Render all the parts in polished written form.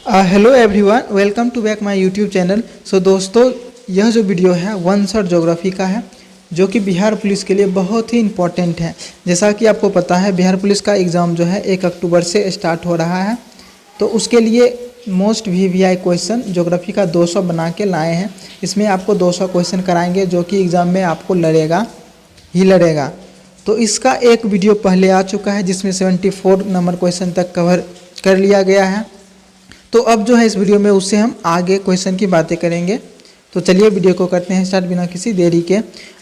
Hello everyone, welcome to back my YouTube channel. So दोस्तों, यह जो वीडियो है वन शॉट ज्योग्राफी का है, जो कि बिहार पुलिस के लिए बहुत ही इम्पोर्टेंट है। जैसा कि आपको पता है, बिहार पुलिस का एग्ज़ाम जो है 1 अक्टूबर से स्टार्ट हो रहा है। तो उसके लिए मोस्ट वीवीआई क्वेश्चन ज्योग्राफी का 200 बना के लाए हैं। इसमें आपको 200 क्वेश्चन कराएंगे, जो कि एग्ज़ाम में आपको लड़ेगा। तो इसका एक वीडियो पहले आ चुका है, जिसमें 74 नंबर क्वेश्चन तक कवर कर लिया गया है। तो अब जो है इस वीडियो में उससे हम आगे क्वेश्चन की बातें करेंगे। तो चलिए वीडियो को करते हैं स्टार्ट बिना किसी देरी के।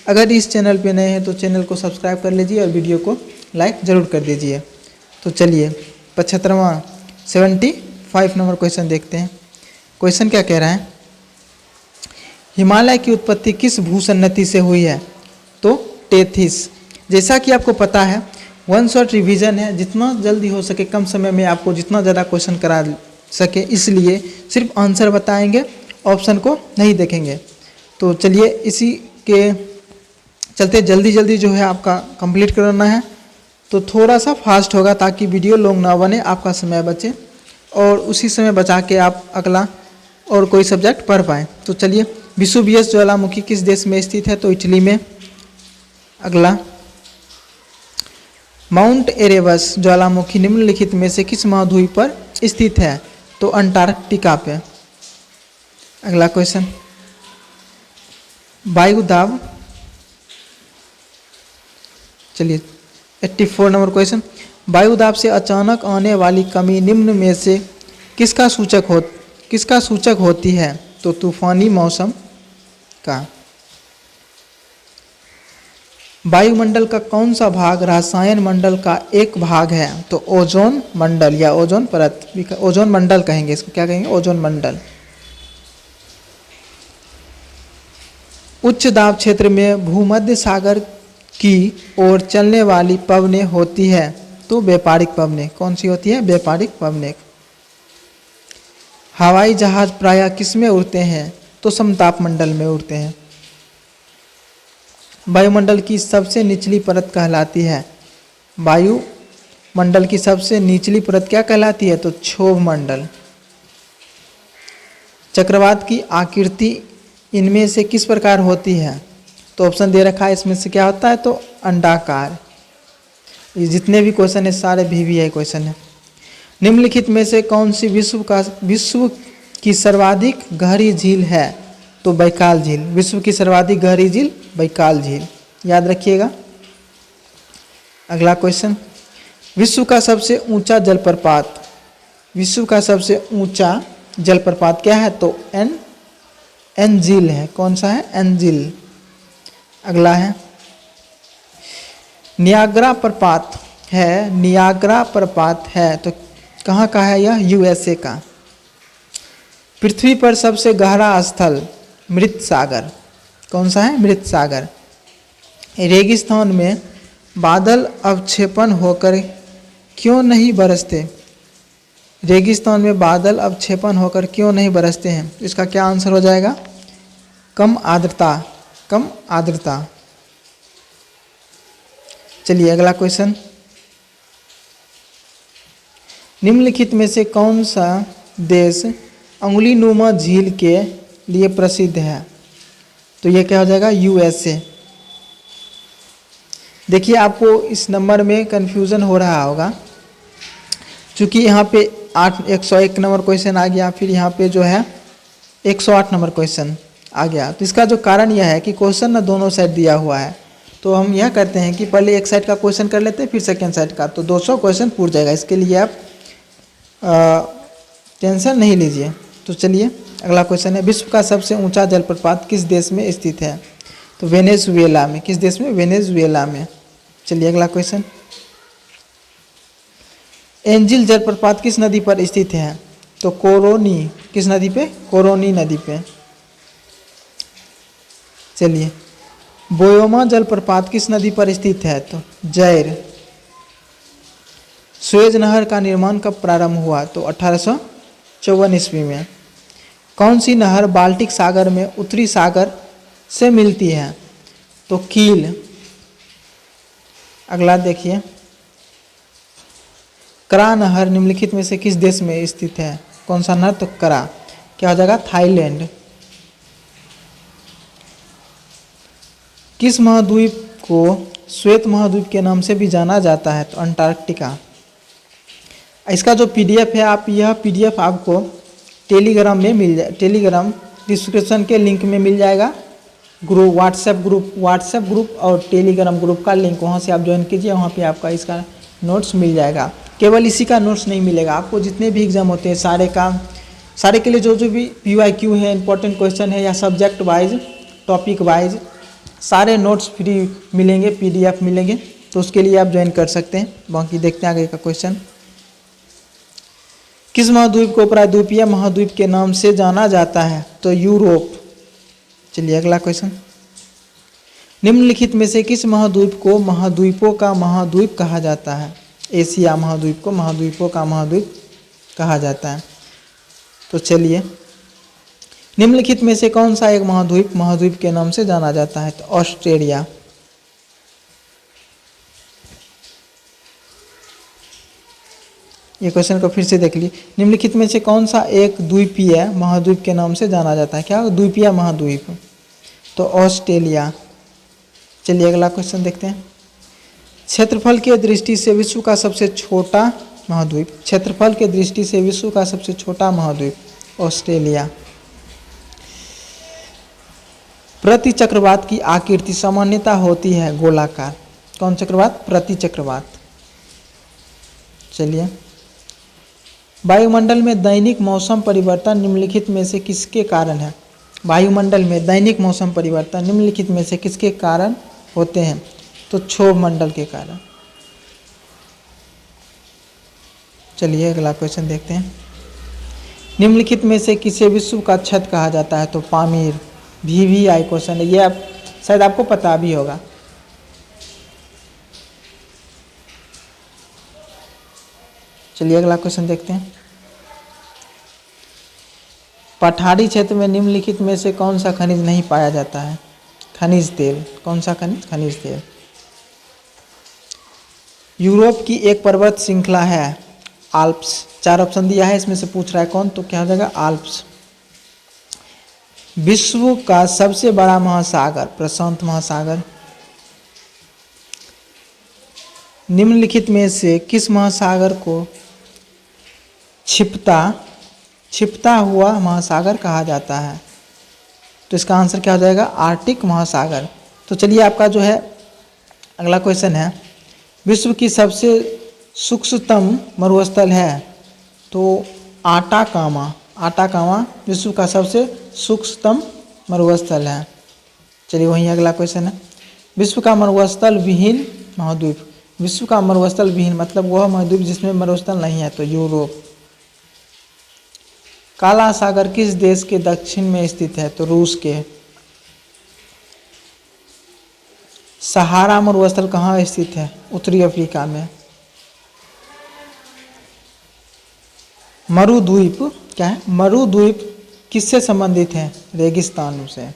अगर इस चैनल पे नए हैं तो चैनल को सब्सक्राइब कर लीजिए और वीडियो को लाइक ज़रूर कर दीजिए। तो चलिए 75 नंबर क्वेश्चन देखते हैं। क्वेश्चन क्या कह रहा है? हिमालय की उत्पत्ति किस भूसन्नति से हुई है? तो टेथिस। जैसा कि आपको पता है, वन शॉट रिवीजन है, जितना जल्दी हो सके कम समय में आपको जितना ज़्यादा क्वेश्चन करा सके, इसलिए सिर्फ आंसर बताएंगे, ऑप्शन को नहीं देखेंगे। तो चलिए इसी के चलते जल्दी जो है आपका कंप्लीट करना है। तो थोड़ा सा फास्ट होगा ताकि वीडियो लॉन्ग ना बने, आपका समय बचे और उसी समय बचा के आप अगला और कोई सब्जेक्ट पढ़ पाएँ। तो चलिए, विसुवियस ज्वालामुखी किस देश में स्थित है? तो इटली में। अगला, माउंट एरेबस ज्वालामुखी निम्नलिखित में से किस महाद्वीप पर स्थित है? तो अंटार्कटिका पे। अगला क्वेश्चन, वायुदाब। चलिए 84 नंबर क्वेश्चन, वायुदाब से अचानक आने वाली कमी निम्न में से किसका सूचक होती है? तो तूफानी मौसम का। वायुमंडल का कौन सा भाग रसायन मंडल का एक भाग है? तो ओजोन मंडल या ओजोन परत, ओजोन मंडल कहेंगे इसको। क्या कहेंगे? ओजोन मंडल। उच्च दाब क्षेत्र में भूमध्य सागर की ओर चलने वाली पवनें होती है। तो व्यापारिक पवनें। कौन सी होती है? व्यापारिक पवनें। हवाई जहाज प्रायः किसमें उड़ते हैं? तो समताप मंडल में उड़ते हैं। वायुमंडल की सबसे निचली परत कहलाती है? वायुमंडल की सबसे निचली परत क्या कहलाती है? तो क्षोभ मंडल। चक्रवात की आकृति इनमें से किस प्रकार होती है? तो ऑप्शन दे रखा है, इसमें से क्या होता है? तो अंडाकार। ये जितने भी क्वेश्चन है सारे वीवीआई क्वेश्चन है। निम्नलिखित में से कौन सी विश्व की सर्वाधिक गहरी झील है? तो बैकाल झील। विश्व की सर्वाधिक गहरी झील बैकाल झील, याद रखिएगा। अगला क्वेश्चन, विश्व का सबसे ऊंचा जलप्रपात। विश्व का सबसे ऊंचा जलप्रपात क्या है? तो एनजिल है। कौन सा है? एनजिल। अगला है, नियाग्रा प्रपात है तो कहाँ का है यह? यूएसए का। पृथ्वी पर सबसे गहरा स्थल मृत सागर। कौन सा है? मृत सागर। रेगिस्तान में बादल अवक्षेपण होकर क्यों नहीं बरसते? रेगिस्तान में बादल अवक्षेपण होकर क्यों नहीं बरसते हैं? इसका क्या आंसर हो जाएगा? कम आर्द्रता। चलिए अगला क्वेश्चन, निम्नलिखित में से कौन सा देश अंगुलीनुमा झील के लिए प्रसिद्ध है? तो ये क्या हो जाएगा? यूएसए। देखिए, आपको इस नंबर में कंफ्यूजन हो रहा होगा, क्योंकि यहाँ पे 101 नंबर क्वेश्चन आ गया, फिर यहाँ पे जो है 108 नंबर क्वेश्चन आ गया। तो इसका जो कारण यह है कि क्वेश्चन ना दोनों साइड दिया हुआ है। तो हम यह करते हैं कि पहले एक साइड का क्वेश्चन कर लेते हैं, फिर सेकेंड साइड का। तो 200 क्वेश्चन पूछ जाएगा। इसके लिए आप टेंशन नहीं लीजिए। तो चलिए अगला क्वेश्चन है, विश्व का सबसे ऊंचा जलप्रपात किस देश में स्थित है? तो वेनेजुएला में। किस देश में? वेनेजुएला में। चलिए अगला क्वेश्चन, एंजिल जलप्रपात किस नदी पर स्थित है? तो कोरोनी। किस नदी पे? कोरोनी नदी पे। चलिए, बोयोमा जलप्रपात किस नदी पर स्थित है? तो जैर। सुएज नहर का निर्माण कब प्रारंभ हुआ? तो 1854 ईस्वी में। कौन सी नहर बाल्टिक सागर में उत्तरी सागर से मिलती है? तो कील। अगला देखिए, करा नहर निम्नलिखित में से किस देश में स्थित है? कौन सा नृत्य करा? क्या हो जाएगा? थाईलैंड। किस महाद्वीप को श्वेत महाद्वीप के नाम से भी जाना जाता है? तो अंटार्कटिका। इसका जो पीडीएफ है, आप यह पीडीएफ आपको टेलीग्राम में मिल जाए, टेलीग्राम डिस्क्रिप्शन के लिंक में मिल जाएगा। ग्रुप व्हाट्सएप ग्रुप और टेलीग्राम ग्रुप का लिंक, वहाँ से आप ज्वाइन कीजिए, वहाँ पे आपका इसका नोट्स मिल जाएगा। केवल इसी का नोट्स नहीं मिलेगा आपको, जितने भी एग्जाम होते हैं सारे के लिए जो भी PYQ है, इंपॉर्टेंट क्वेश्चन है, या सब्जेक्ट वाइज टॉपिक वाइज सारे नोट्स फ्री मिलेंगे, PDF मिलेंगे, तो उसके लिए आप ज्वाइन कर सकते हैं। बाकी देखते हैं आगे का क्वेश्चन। किस महाद्वीप को प्रायद्वीपीय महाद्वीप के नाम से जाना जाता है? तो यूरोप। चलिए अगला क्वेश्चन। निम्नलिखित में से किस महाद्वीप को महाद्वीपों का महाद्वीप कहा जाता है? एशिया महाद्वीप को महाद्वीपों का महाद्वीप कहा जाता है। तो चलिए, निम्नलिखित में से कौन सा एक महाद्वीप के नाम से जाना जाता है? तो ऑस्ट्रेलिया। ये क्वेश्चन को फिर से देख लीजिए। निम्नलिखित में से कौन सा एक द्वीपीय महाद्वीप के नाम से जाना जाता है? क्या द्वीपीय महाद्वीप? तो ऑस्ट्रेलिया। चलिए अगला क्वेश्चन देखते हैं। क्षेत्रफल के दृष्टि से विश्व का सबसे छोटा महाद्वीप, क्षेत्रफल के दृष्टि से विश्व का सबसे छोटा महाद्वीप ऑस्ट्रेलिया। प्रति चक्रवात की आकृति सामान्यतः होती है गोलाकार। कौन चक्रवात? प्रति चक्रवात। चलिए, वायुमंडल में दैनिक मौसम परिवर्तन निम्नलिखित में से किसके कारण है? वायुमंडल में दैनिक मौसम परिवर्तन निम्नलिखित में से किसके कारण होते हैं? तो क्षोभ मंडल के कारण। चलिए अगला क्वेश्चन देखते हैं। निम्नलिखित में से किसे विश्व का छत कहा जाता है? तो पामीर। VVI क्वेश्चन है, ये आप शायद आपको पता भी होगा। चलिए अगला क्वेश्चन देखते हैं। पठारी क्षेत्र में निम्नलिखित में से कौन सा खनिज नहीं पाया जाता है? खनिज तेल। कौन सा खनिज? खनिज तेल। यूरोप की एक पर्वत श्रृंखला है आल्प्स। 4 ऑप्शन दिया है, इसमें से पूछ रहा है कौन, तो क्या हो जाएगा? आल्प्स। विश्व का सबसे बड़ा महासागर? प्रशांत महासागर। निम्नलिखित में से किस महासागर को छिपता हुआ महासागर कहा जाता है? तो इसका आंसर क्या हो जाएगा? आर्कटिक महासागर। तो चलिए, आपका जो है अगला क्वेश्चन है, विश्व की सबसे सूक्ष्मतम मरुस्थल है? तो आटाकामा। आटाकामा विश्व का सबसे सूक्ष्मतम मरुस्थल है। चलिए वहीं अगला क्वेश्चन है, विश्व का मरुस्थल विहीन महाद्वीप। विश्व का मरुस्थल विहीन मतलब वह महाद्वीप जिसमें मरुस्थल नहीं है, तो यूरोप। काला सागर किस देश के दक्षिण में स्थित है? तो रूस के। सहारा मरुस्थल कहाँ स्थित है? उत्तरी अफ्रीका में। मरुद्वीप क्या है? मरुद्वीप किससे संबंधित है? रेगिस्तान से।